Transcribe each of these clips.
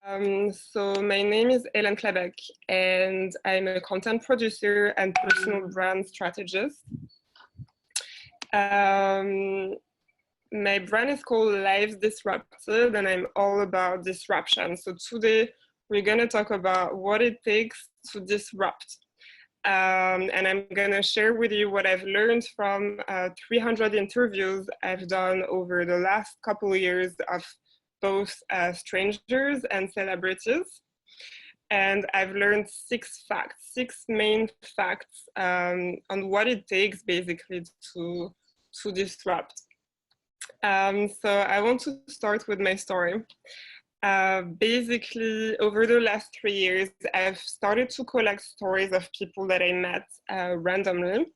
So my name is Helene Clabecq, and I'm a content producer and personal brand strategist. My brand is called Lives Disrupted, and I'm all about disruption. So today we're going to talk about what it takes to disrupt. And I'm going to share with you what I've learned from 300 interviews I've done over the last couple of years of both strangers and celebrities. And I've learned six main facts on what it takes basically to disrupt. So I want to start with my story. Basically, over the last 3 years, I've started to collect stories of people that I met randomly.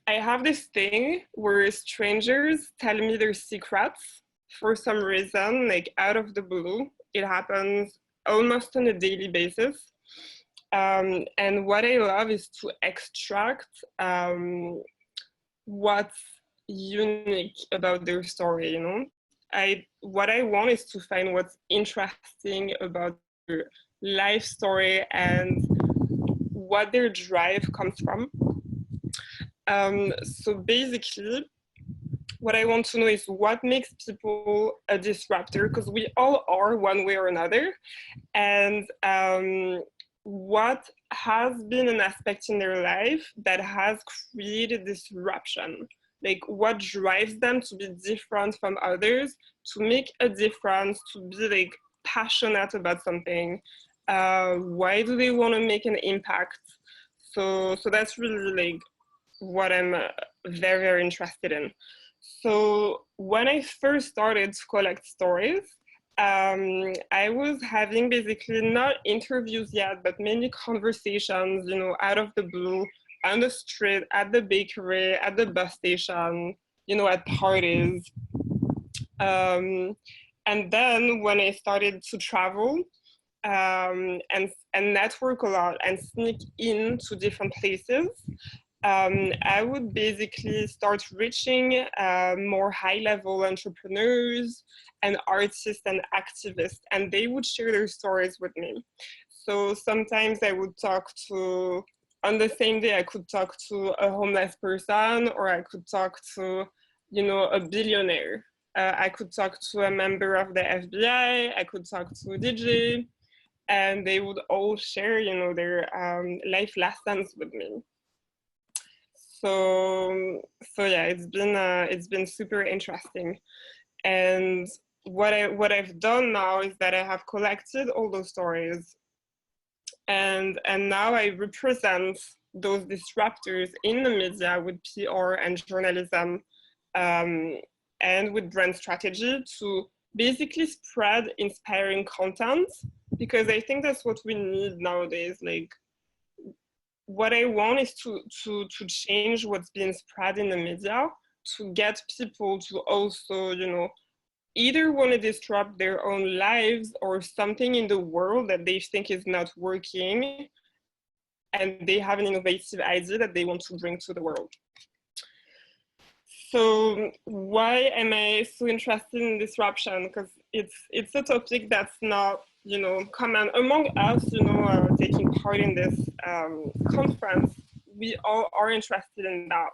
I have this thing where strangers tell me their secrets for some reason, like out of the blue. It happens almost on a daily basis. And what I love is to extract what's unique about their story, you know? What I want is to find what's interesting about their life story and what their drive comes from. So basically, what I want to know is what makes people a disruptor, because we all are one way or another, and what has been an aspect in their life that has created disruption. Like what drives them to be different from others, to make a difference, to be like passionate about something. Why do they want to make an impact? So that's really like what I'm very, very interested in. So when I first started to collect stories, I was having basically not interviews yet, but many conversations, you know, out of the blue, on the street, at the bakery, at the bus station, you know, at parties. And then when I started to travel and network a lot and sneak into different places, I would basically start reaching more high-level entrepreneurs and artists and activists, and they would share their stories with me. So sometimes I would talk to, on the same day, I could talk to a homeless person, or I could talk to, you know, a billionaire. I could talk to a member of the FBI, I could talk to a DJ, and they would all share, you know, their life lessons with me. So yeah, it's been super interesting. And what I've done now is that I have collected all those stories, and now I represent those disruptors in the media with PR and journalism, and with brand strategy to basically spread inspiring content, because I think that's what we need nowadays. Like, what I want is to change what's being spread in the media, to get people to also, you know, either want to disrupt their own lives or something in the world that they think is not working, and they have an innovative idea that they want to bring to the world. So why am I so interested in disruption? Because it's a topic that's not, you know, common among us, you know, taking part in this conference. We all are interested in that.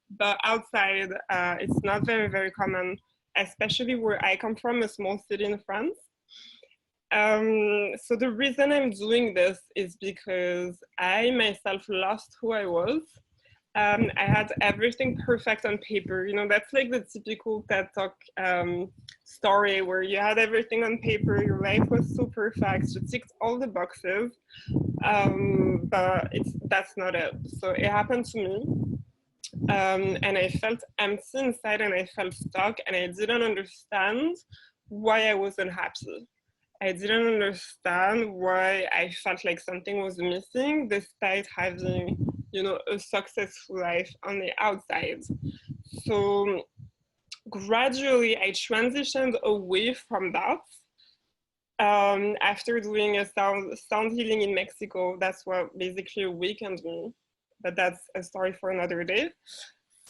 But outside, it's not very, very common, especially where I come from, a small city in France. So the reason I'm doing this is because I myself lost who I was. I had everything perfect on paper. You know, that's like the typical TED Talk story where you had everything on paper, your life was so perfect, you ticked all the boxes, but that's not it. So it happened to me, and I felt empty inside, and I felt stuck, and I didn't understand why I wasn't happy. I didn't understand why I felt like something was missing despite having, you know, a successful life on the outside. So gradually I transitioned away from that. After doing a sound healing in Mexico, that's what basically awakened me, but that's a story for another day.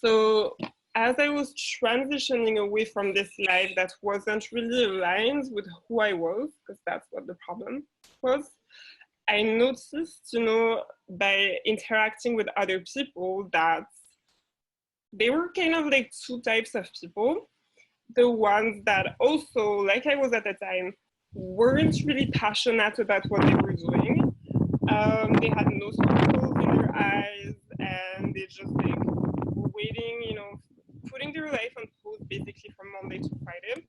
So as I was transitioning away from this life that wasn't really aligned with who I was, because that's what the problem was, I noticed, you know, by interacting with other people that they were kind of like two types of people. The ones that also, like I was at the time, weren't really passionate about what they were doing. They had no sparkles in their eyes, and they just like were waiting, you know, putting their life on pause basically from Monday to Friday.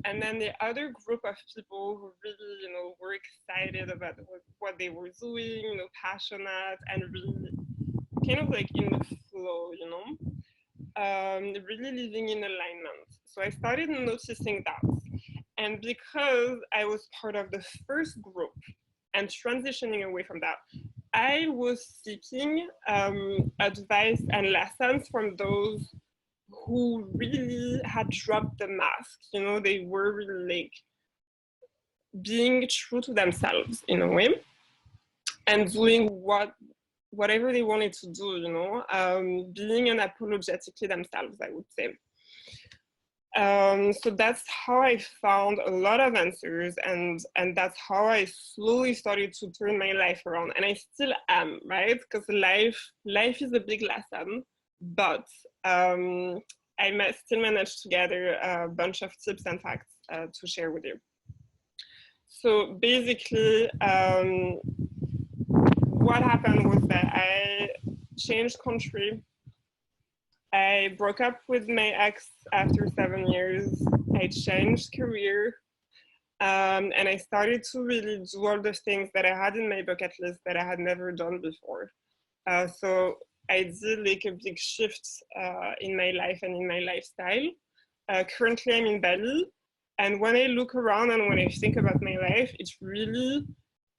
And then the other group of people who really, you know, were excited about what they were doing, you know, passionate and really kind of like in the flow, you know, really living in alignment. So I started noticing that. And because I was part of the first group and transitioning away from that, I was seeking advice and lessons from those who really had dropped the mask. You know, they were really like being true to themselves in a way and doing whatever they wanted to do, you know, being unapologetically themselves, I would say. So that's how I found a lot of answers, and that's how I slowly started to turn my life around. And I still am, right? Because life is a big lesson, but I still managed to gather a bunch of tips and facts to share with you. So basically, what happened was that I changed country. I broke up with my ex after 7 years. I changed career. And I started to really do all the things that I had in my bucket list that I had never done before. So I did like a big shift in my life and in my lifestyle. Currently, I'm in Bali. And when I look around and when I think about my life, it really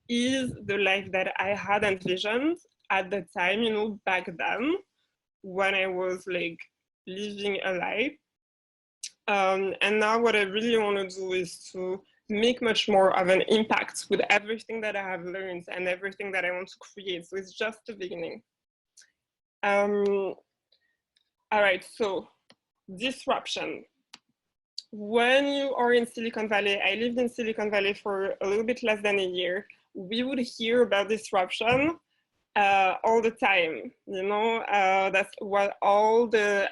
is the life that I had envisioned at the time, you know, back then, when I was like living a life. And now what I really want to do is to make much more of an impact with everything that I have learned and everything that I want to create. So it's just the beginning. All right, so disruption. When you are in Silicon Valley, I lived in Silicon Valley for a little bit less than a year. We would hear about disruption all the time. You know, that's what all the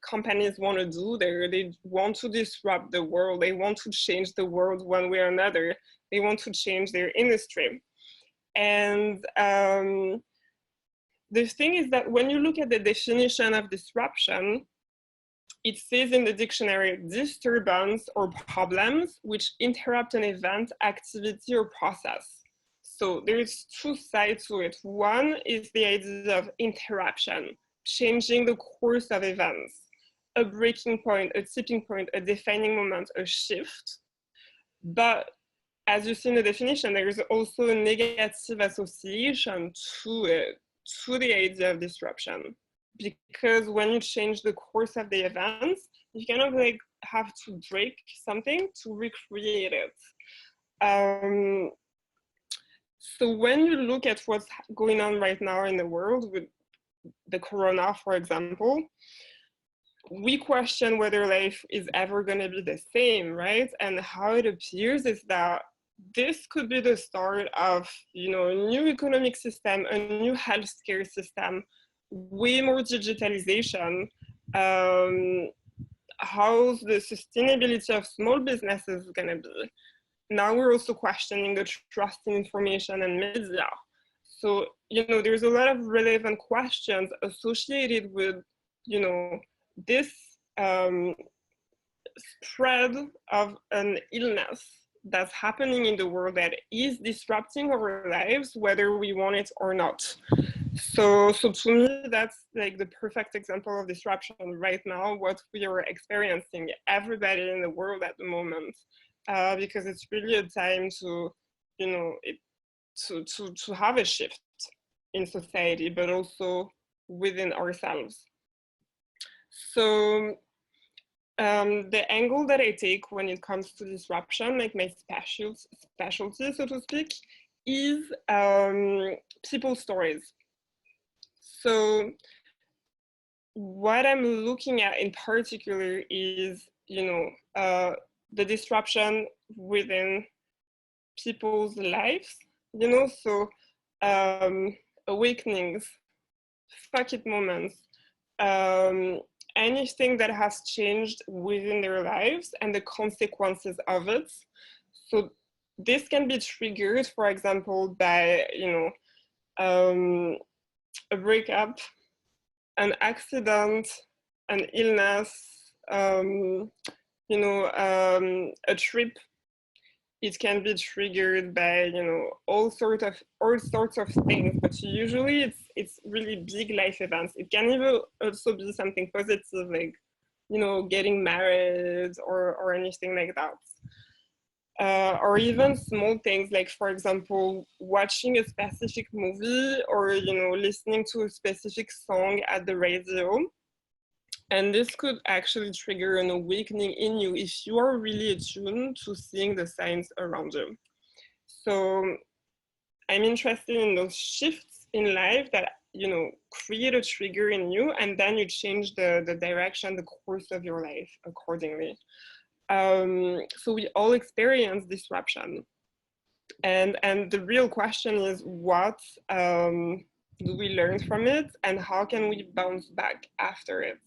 companies want to do. They want to disrupt the world. They want to change the world one way or another. They want to change their industry. And the thing is that when you look at the definition of disruption, it says in the dictionary, disturbance or problems which interrupt an event, activity, or process. So there's two sides to it. One is the idea of interruption, changing the course of events, a breaking point, a tipping point, a defining moment, a shift. But as you see in the definition, there is also a negative association to it, to the idea of disruption. Because when you change the course of the events, you kind of like have to break something to recreate it. So when you look at what's going on right now in the world with the corona, for example, we question whether life is ever going to be the same, right? And how it appears is that this could be the start of, you know, a new economic system, a new healthcare system, way more digitalization, how the sustainability of small businesses is going to be. Now we're also questioning the trust in information and media. So, you know, there's a lot of relevant questions associated with, you know, this spread of an illness that's happening in the world that is disrupting our lives, whether we want it or not. So to me, that's like the perfect example of disruption right now, what we are experiencing, everybody in the world at the moment, because it's really a time to, you know, to have a shift in society, but also within ourselves. So the angle that I take when it comes to disruption, like my specialty, so to speak, is people stories. So what I'm looking at in particular is, the disruption within people's lives, so awakenings, fuck it moments, um, anything that has changed within their lives and the consequences of it. So this can be triggered, for example, by, a breakup, an accident, an illness, a trip. It can be triggered by, all sorts of things, but usually it's really big life events. It can even also be something positive, like, getting married or anything like that. Or even small things like, for example, watching a specific movie or, listening to a specific song at the radio. And this could actually trigger an awakening in you if you are really attuned to seeing the signs around you. So I'm interested in those shifts in life that, create a trigger in you, and then you change the direction, the course of your life accordingly. So we all experience disruption. And the real question is, what do we learn from it, and how can we bounce back after it?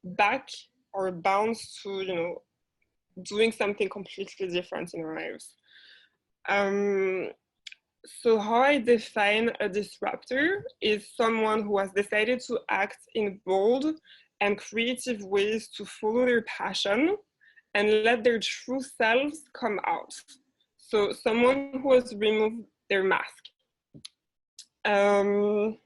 Back or bounce to, doing something completely different in our lives. So how I define a disruptor is someone who has decided to act in bold and creative ways to follow their passion and let their true selves come out. So someone who has removed their mask. And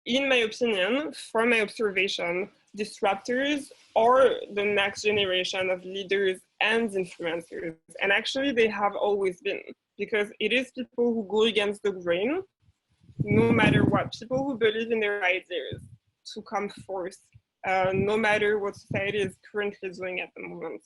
in my opinion, from my observation, disruptors are the next generation of leaders and influencers. And actually they have always been, because it is people who go against the grain, no matter what, people who believe in their ideas to come forth, no matter what society is currently doing at the moment.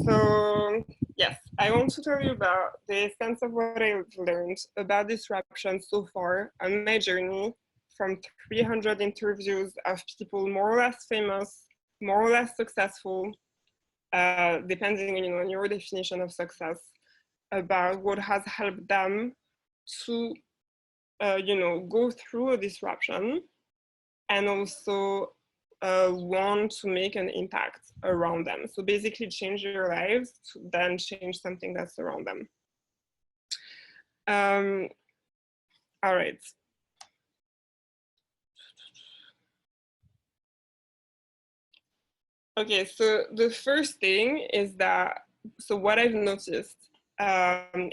So yes, I want to tell you about the essence of what I've learned about disruption so far on my journey, from 300 interviews of people more or less famous, more or less successful, depending on your definition of success, about what has helped them to go through a disruption, and also want to make an impact around them. So basically change your lives to then change something that's around them. All right. Okay, so the first thing is that, so what I've noticed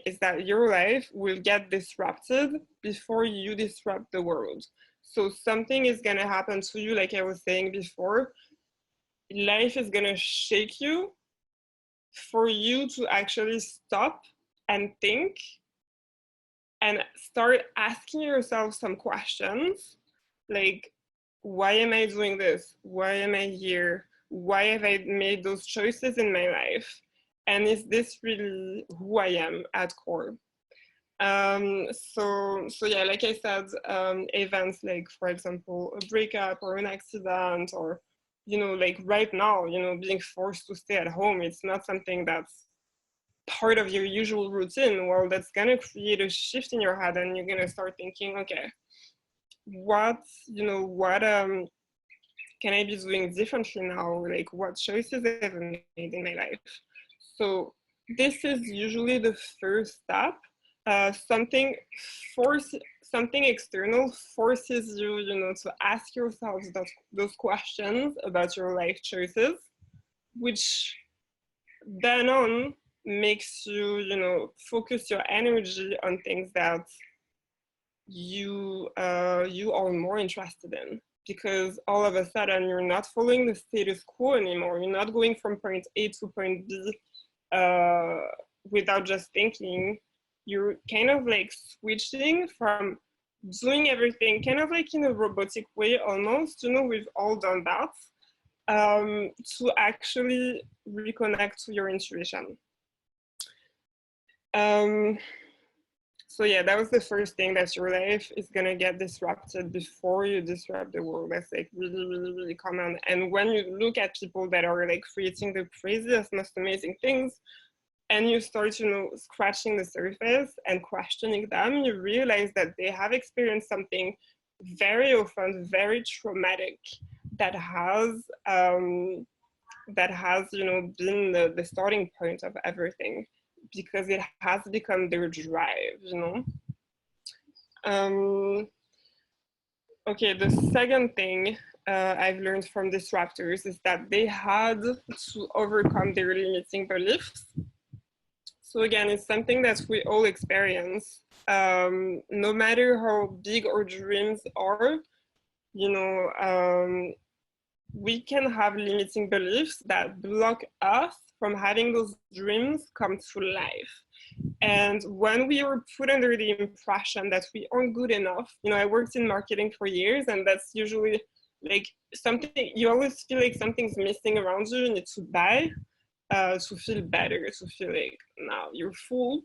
is that your life will get disrupted before you disrupt the world. So something is gonna happen to you, like I was saying before. Life is gonna shake you for you to actually stop and think and start asking yourself some questions, like, why am I doing this? Why am I here? Why have I made those choices in my life? And is this really who I am at core? So yeah, like I said, events like, for example, a breakup or an accident, or, like right now, being forced to stay at home, it's not something that's part of your usual routine. Well, that's gonna create a shift in your head, and you're gonna start thinking, okay, what can I be doing differently now? Like, what choices have I made in my life? So this is usually the first step. Something external forces you, to ask yourself those questions about your life choices, which then on makes you, focus your energy on things that you are more interested in, because all of a sudden you're not following the status quo anymore. You're not going from point A to point B without just thinking. You're kind of like switching from doing everything kind of like in a robotic way almost, we've all done that, to actually reconnect to your intuition. So yeah, that was the first thing, that your life is gonna get disrupted before you disrupt the world. That's like really, really, really common. And when you look at people that are like creating the craziest, most amazing things, and you start, you know, scratching the surface and questioning them, you realize that they have experienced something very often very traumatic that has, you know, been the starting point of everything, because it has become their drive, you know. Okay, the second thing I've learned from disruptors is that they had to overcome their limiting beliefs. So again, it's something that we all experience. No matter how big our dreams are, you know, we can have limiting beliefs that block us from having those dreams come to life. And when we are put under the impression that we aren't good enough, you know, I worked in marketing for years, and that's usually like something, you always feel like something's missing around you, you need to buy to feel better, to feel like now you're full.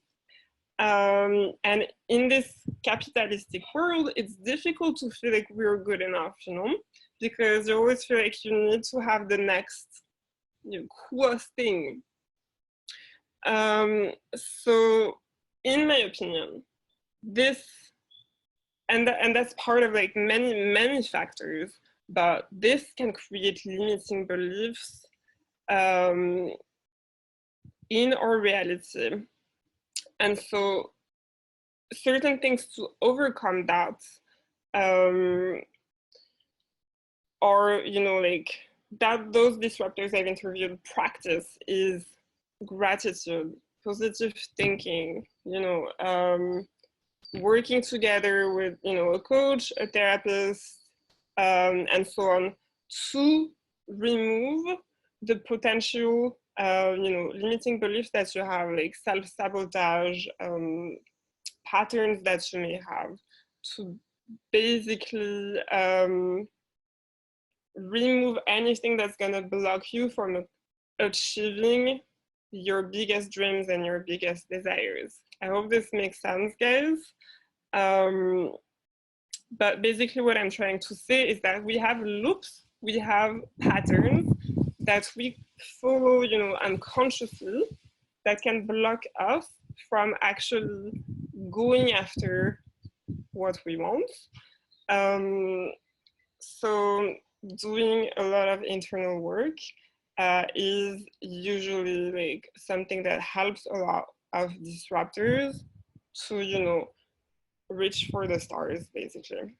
And in this capitalistic world, it's difficult to feel like we're good enough, you know, because you always feel like you need to have the next, you know, coolest thing. So in my opinion, this, and that's part of like many factors, but this can create limiting beliefs in our reality. And so certain things to overcome that are, you know, like that those disruptors I've interviewed practice is gratitude, positive thinking, you know, working together with, you know, a coach, a therapist, and so on, to remove the potential, you know, limiting beliefs that you have, like self-sabotage, patterns that you may have, to basically remove anything that's gonna block you from achieving your biggest dreams and your biggest desires. I hope this makes sense, guys. But basically what I'm trying to say is that we have loops, we have patterns that we follow, you know, unconsciously, that can block us from actually going after what we want. So doing a lot of internal work is usually like something that helps a lot of disruptors to, you know, reach for the stars, basically.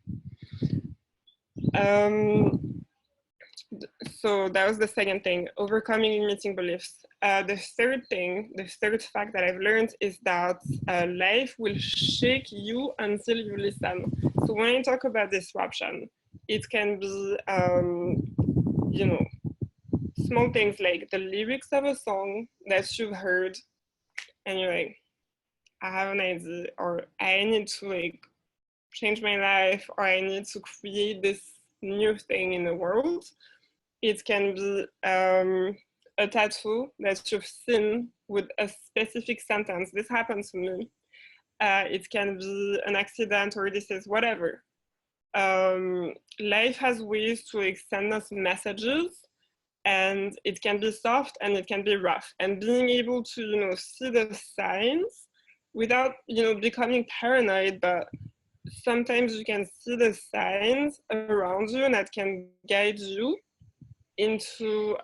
So that was the second thing, overcoming limiting beliefs. The third thing, the third fact that I've learned is that life will shake you until you listen. So when I talk about disruption, it can be, you know, small things like the lyrics of a song that you've heard and you're like, I have an idea, or I need to like change my life, or I need to create this new thing in the world. It can be a tattoo that you've seen with a specific sentence. This happened to me. It can be an accident, or this is whatever. Life has ways to like send us messages, and it can be soft and it can be rough. And being able to, you know, see the signs without, you know, becoming paranoid, but sometimes you can see the signs around you, and that can guide you into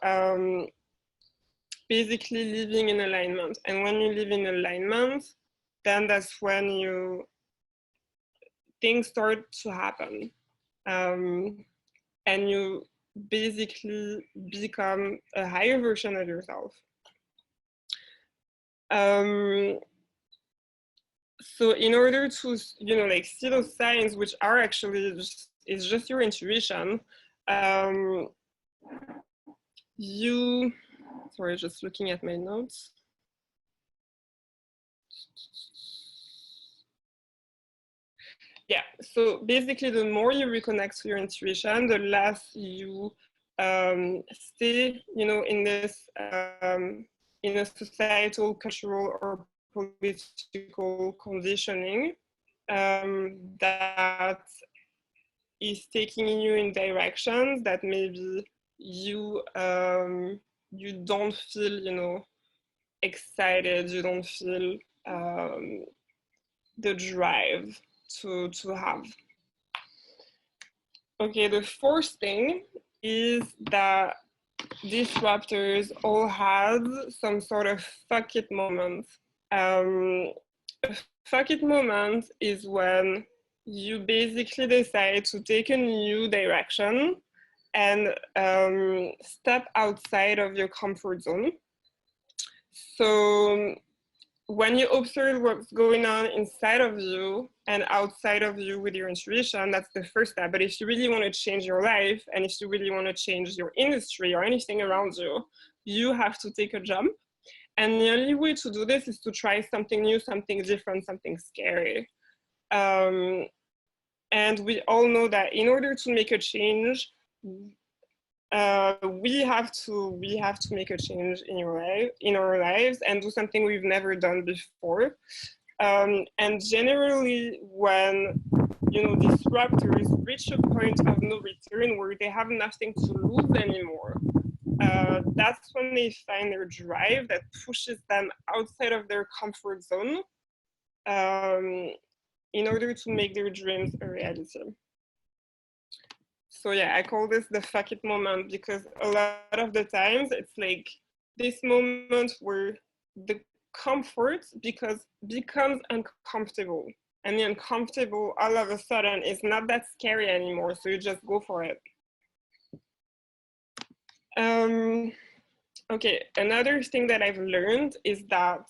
basically living in alignment. And when you live in alignment, then that's when things start to happen, and you basically become a higher version of yourself. So in order to, you know, like see those signs, which are actually is just your intuition, sorry, just looking at my notes. Yeah, so basically the more you reconnect to your intuition, the less you stay, you know, in this, in a societal, cultural, or political conditioning that is taking you in directions that maybe you you don't feel, you know, excited, you don't feel the drive to have. Okay, the fourth thing is that disruptors all had some sort of fuck it moment. A fuck it moment is when you basically decide to take a new direction and step outside of your comfort zone. So when you observe what's going on inside of you and outside of you with your intuition, that's the first step. But if you really want to change your life, and if you really want to change your industry or anything around you, you have to take a jump. And the only way to do this is to try something new, something different, something scary. And we all know that in order to make a change, we have to make a change in our lives and do something we've never done before. And generally, when, you know, disruptors reach a point of no return where they have nothing to lose anymore, that's when they find their drive that pushes them outside of their comfort zone in order to make their dreams a reality. So yeah, I call this the fuck it moment, because a lot of the times it's like this moment where the comfort becomes uncomfortable, and the uncomfortable all of a sudden is not that scary anymore, so you just go for it. Okay, another thing that I've learned is that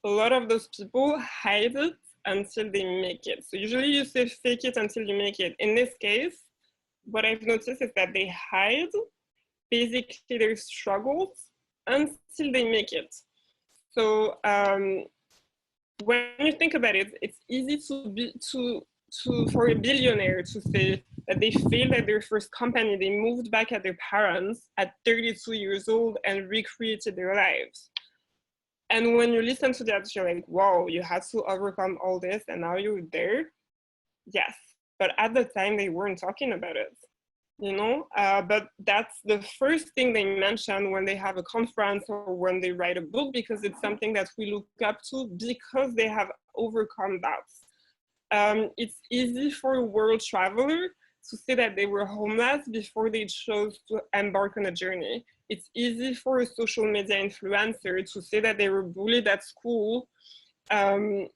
a lot of those people hide it until they make it. So usually you say fake it until you make it. In this case, what I've noticed is that they hide basically their struggles until they make it. So when you think about it, it's easy for a billionaire to say that they failed at their first company, they moved back at their parents at 32 years old and recreated their lives. And when you listen to that, you're like, wow, you had to overcome all this and now you're there? Yes, but at the time they weren't talking about it, you know? But that's the first thing they mention when they have a conference or when they write a book, because it's something that we look up to because they have overcome that. It's easy for a world traveler to say that they were homeless before they chose to embark on a journey. It's easy for a social media influencer to say that they were bullied at school, and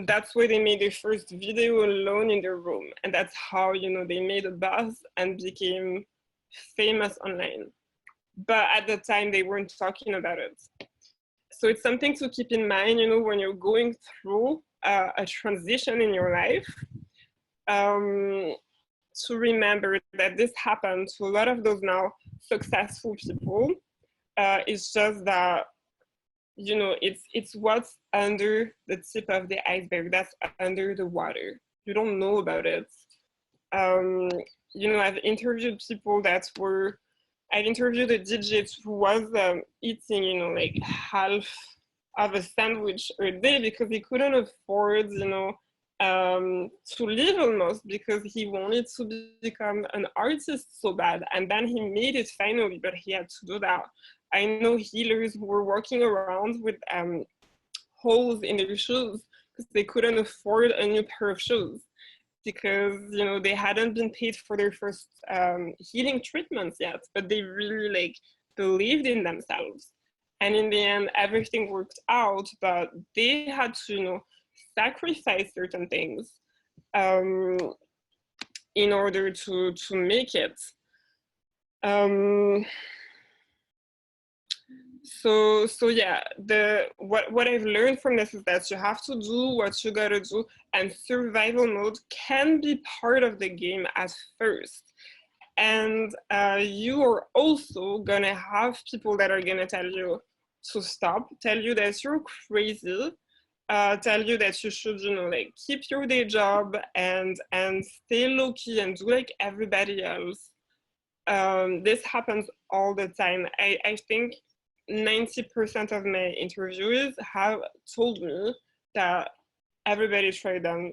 that's why they made their first video alone in their room, and that's how, you know, they made a buzz and became famous online. But at the time, they weren't talking about it. So it's something to keep in mind, you know, when you're going through a transition in your life, to remember that this happened to a lot of those now successful people. It's just that, you know, it's what's under the tip of the iceberg, that's under the water. You don't know about it. You know, I've interviewed a DJ who was eating, you know, like half of a sandwich a day because he couldn't afford, you know, to live almost, because he wanted to become an artist so bad. And then he made it finally, but he had to do that. I know healers who were walking around with holes in their shoes because they couldn't afford a new pair of shoes, because, you know, they hadn't been paid for their first healing treatments yet, but they really like believed in themselves. And in the end, everything worked out, but they had to, you know, sacrifice certain things in order to make it. So yeah, what I've learned from this is that you have to do what you gotta do, and survival mode can be part of the game at first. And you are also gonna have people that are gonna tell you to stop, tell you that you're crazy, tell you that you should, you know, like keep your day job and stay low key and do like everybody else. This happens all the time. I think 90% of my interviewees have told me that everybody tried them.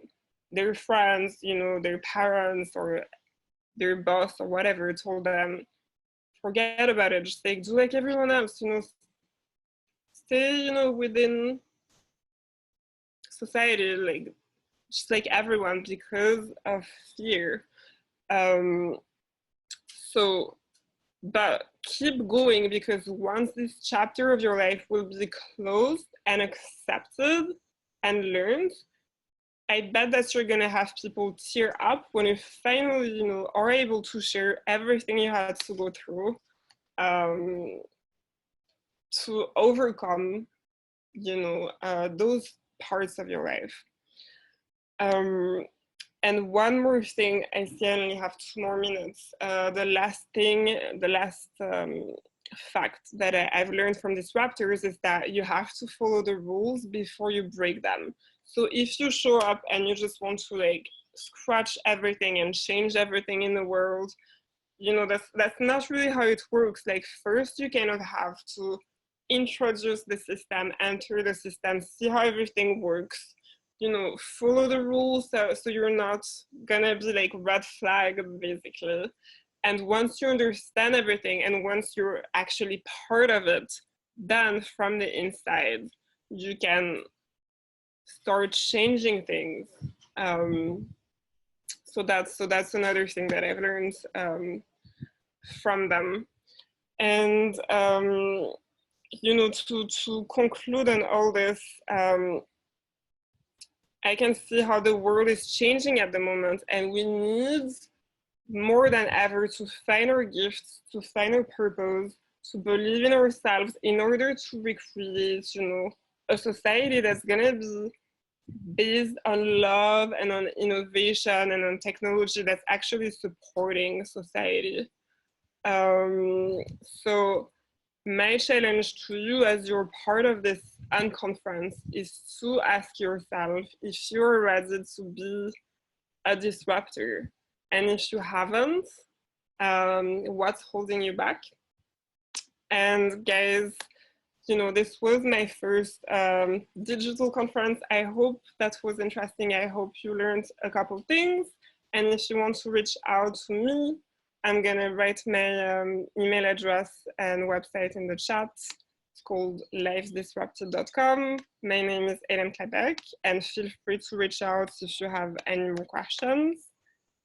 Their friends, you know, their parents or their boss or whatever told them, forget about it, just like do like everyone else, you know, stay, you know, within society, like just like everyone, because of fear. So, but keep going, because once this chapter of your life will be closed and accepted and learned, I bet that you're gonna have people tear up when you finally, you know, are able to share everything you had to go through to overcome, you know, those parts of your life. And one more thing, I see I only have 2 more minutes. The last fact that I've learned from disruptors is that you have to follow the rules before you break them. So if you show up and you just want to like scratch everything and change everything in the world, you know, that's not really how it works. Like first you kind of have to introduce the system, enter the system, see how everything works, you know, follow the rules so you're not gonna be like red flag basically. And once you understand everything and once you're actually part of it, then from the inside you can start changing things. So that's another thing that I've learned from them. And you know, to conclude on all this, I can see how the world is changing at the moment, and we need more than ever to find our gifts, to find our purpose, to believe in ourselves in order to recreate, you know, a society that's gonna be based on love and on innovation and on technology that's actually supporting society. So my challenge to you as you're part of this unconference is to ask yourself if you're ready to be a disruptor. And if you haven't, what's holding you back? And guys, you know, this was my first digital conference. I hope that was interesting. I hope you learned a couple things. And if you want to reach out to me, I'm gonna write my email address and website in the chat. It's called lifesdisrupted.com. My name is Helene Clabecq, and feel free to reach out if you have any more questions.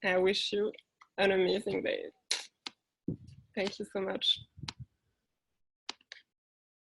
I wish you an amazing day. Thank you so much.